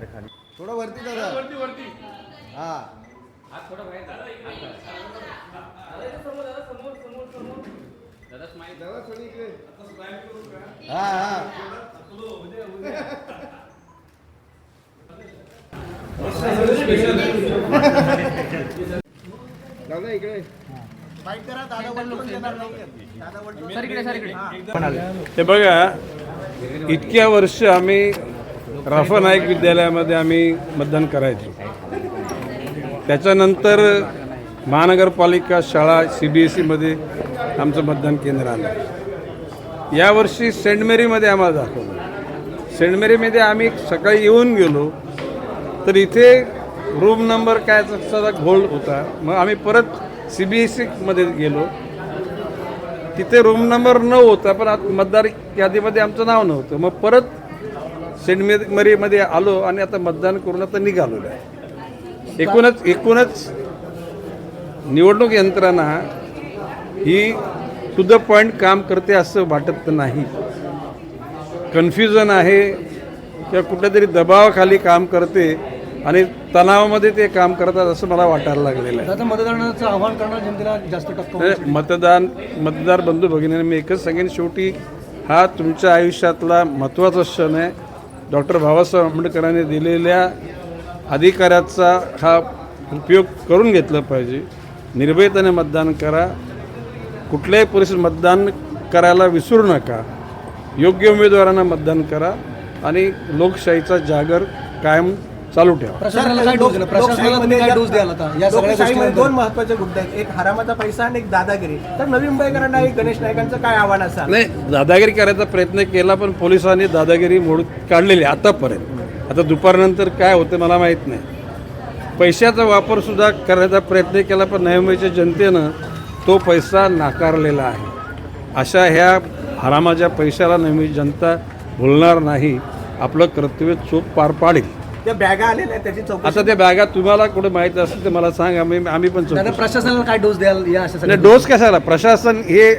खाली थोड़ा वरती दादा, वरती हाँ हात थोडा बाहेर दादा, समोर दादा स्माइल, दादा थोडी इकडे, हाँ हाँ दादा इकडे बाईक करा, दादा वरती येणार नाही, दादा वरती सर इकडे हे बघा, इतक्या वर्ष आम्ही राफा नाईक विद्यालयामध्ये आम्ही मतदान करायचो. त्याच्यानंतर महानगरपालिका शाळा CBSEमध्ये आमचं मतदान केंद्र आलं. यावर्षी सेंट मेरीमध्ये आम्हाला दाखवलं. सेंट मेरीमध्ये आम्ही सकाळी येऊन गेलो तर इथे रूम नंबर काय सगळा घोळ होता. मग आम्ही परत CBSEमध्ये गेलो, तिथे रूम नंबर 9 होता, पण मतदार यादीमध्ये आमचं नाव नव्हतं. मग परत सेंट मेरीमध्ये आलो आणि आता मतदान करून आता निघालेलो आहे. एकूणच निवडणूक यंत्रणा ही टू द पॉईंट काम करते असं वाटत नाही. कन्फ्युजन आहे किंवा कुठल्यातरी दबावाखाली काम करते आणि तणावामध्ये ते काम करतात असं मला वाटायला लागलेलं आहे. आता मतदानाचं आव्हान करणार जनतेला जास्त टक्का मतदार बंधू भगिनींनी मी एकच सांगेन, शेवटी हा तुमच्या आयुष्यातला महत्त्वाचा क्षण आहे. डॉक्टर बाबासाहेब आंबेडकरांनी दिलेल्या अधिकाराचा हा उपयोग करून घेतला पाहिजे. निर्भयतेने मतदान करा, कुठल्याही परिस्थितीत मतदान करायला विसरू नका, योग्य उमेदवारांना मतदान करा आणि लोकशाहीचा जागर कायम चालू ठेवा. प्रशासनाला काय डोस दिला? प्रशासनाला तुम्ही काय डोस द्याल आता या सगळ्या गोष्टींमध्ये? दोन महत्त्वाचे मुद्दे आहेत, एक हरामाचा पैसा आणि एक दादागिरी. तर नवी मुंबईकरांना गणेश नाईकांचं काय आव्हान असेल? नाही, दादागिरी करायचा प्रयत्न केला पण पोलिसांनी दादागिरी मोडून काढलेली आतापर्यंत. आता दुपारनंतर काय होतं मला माहीत नाही. पैशाचा वापरसुद्धा करण्याचा प्रयत्न केला पण नवी मुंबईच्या जनतेनं तो पैसा नाकारलेला आहे. अशा ह्या हरामाच्या पैशाला नवी जनता भुलणार नाही. आपलं कर्तव्य चोख पार पाडेल. त्या बॅगा आलेल्या आहेत त्याची चौकशी. आता त्या बॅगा तुम्हाला कुठे माहिती असेल तर मला सांगा, आम्ही पण दादा प्रशासनाला काय डोस द्याल या अशा नाही, डोस कशाला? प्रशासन हे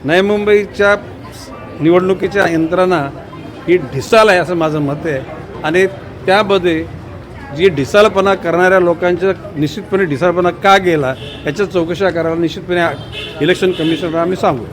नवी मुंबईच्या निवडणुकीच्या यंत्रणा ही ढिसाळ आहे असं माझं मत आहे. आणि त्यामध्ये जी ढिसाळपणा करणाऱ्या लोकांच्या निश्चितपणे ढिसाळपणा का गेला याच्या चौकशा करायला निश्चितपणे इलेक्शन कमिशनला आम्ही सांगू.